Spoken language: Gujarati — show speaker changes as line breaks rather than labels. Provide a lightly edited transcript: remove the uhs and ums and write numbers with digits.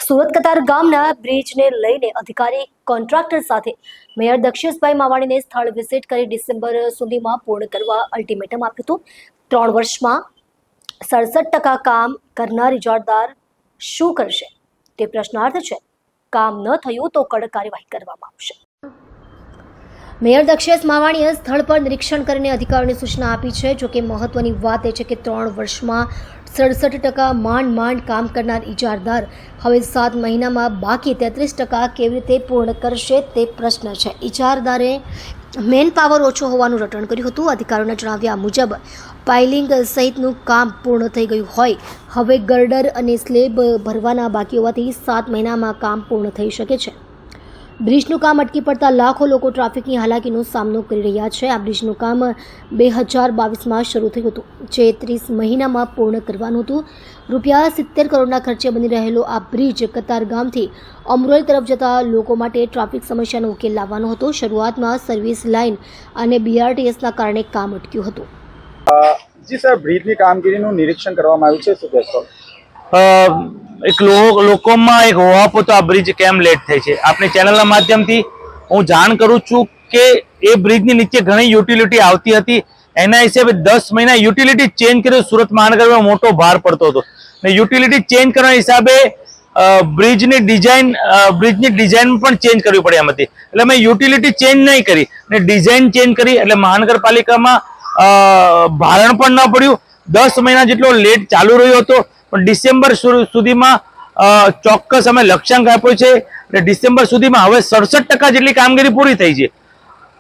સુરત કતાર ગામના બ્રિજને લઈને અધિકારી કોન્ટ્રાક્ટર સાથે મેયર દક્ષેશભાઈ માવાણીને સ્થળ વિઝિટ કરી ડિસેમ્બર સુધીમાં પૂર્ણ કરવા અલ્ટિમેટમ આપ્યું હતું। 3 વર્ષમાં 67% કામ કરનાર ઇજારદાર શું કરશે તે પ્રશ્નાર્થ છે। કામ ન થયું તો કડક કાર્યવાહી કરવામાં આવશે। મેયર દક્ષેશ માવાણીએ સ્થળ પર નિરીક્ષણ કરીને અધિકારીઓને સૂચના આપી છે। જોકે મહત્વની વાત એ છે કે 3 વર્ષમાં 67% માંડ કામ કરનાર ઇજારદાર હવે 7 મહિનામાં બાકી 33% કેવી રીતે પૂર્ણ કરશે તે પ્રશ્ન છે। ઇજારદારે મેન પાવર ઓછો હોવાનું રટણ કર્યું હતું। અધિકારીઓના જણાવ્યા મુજબ પાઇલિંગ સહિતનું કામ પૂર્ણ થઈ ગયું હોય, હવે ગર્ડર અને સ્લેબ ભરવાના બાકી હોવાથી 7 મહિનામાં કામ પૂર્ણ થઈ શકે છે। બ્રિજનું કામ અટકી પડતા લાખો લોકો ટ્રાફિકની હાલાકીનો સામનો કરી રહ્યા છે। આ બ્રિજનું કામ 2022માં શરૂ થયું હતું, જે 30 મહિનામાં પૂર્ણ કરવાનું હતું। રૂપિયા 70 કરોડના ખર્ચે બની રહેલો આ બ્રિજ કતાર ગામથી અમરોલી તરફ જતા લોકો માટે ટ્રાફિક સમસ્યાનો ઉકેલ લાવવાનો હતો। શરૂઆતમાં સર્વિસ લાઇન અને બીઆરટીએસના કારણે કામ અટક્યું હતું।
જી સર, બ્રિજની કામગીરીનું નિરીક્ષણ કરવામાં આવ્યું છે, શું કહેશો?
એક લોકોમાં એક હોવાપો તો આ બ્રિજ કેમ લેટ થાય છે। આપણી ચેનલના માધ્યમથી હું જાણ કરું છું કે એ બ્રિજની નીચે ઘણી યુટિલિટી આવતી હતી, એના હિસાબે 10 મહિના યુટિલિટી ચેન્જ કર્યો। સુરત મહાનગરમાં મોટો ભાર પડતો હતો ને યુટિલિટી ચેન્જ કરવાના હિસાબે બ્રિજની ડિઝાઇન પણ ચેન્જ કરવી પડે એમ હતી। એટલે મેં યુટિલિટી ચેન્જ નહીં કરી ને ડિઝાઇન ચેન્જ કરી, એટલે મહાનગરપાલિકામાં ભારણ પણ ન પડ્યું। 10 મહિના જેટલો લેટ ચાલુ રહ્યો હતો, પણ ડિસેમ્બર સુધીમાં ચોક્કસ અમે લક્ષ્યાંક આપ્યો છે એટલે ડિસેમ્બર સુધીમાં હવે 67% જેટલી કામગીરી પૂરી થઈ છે।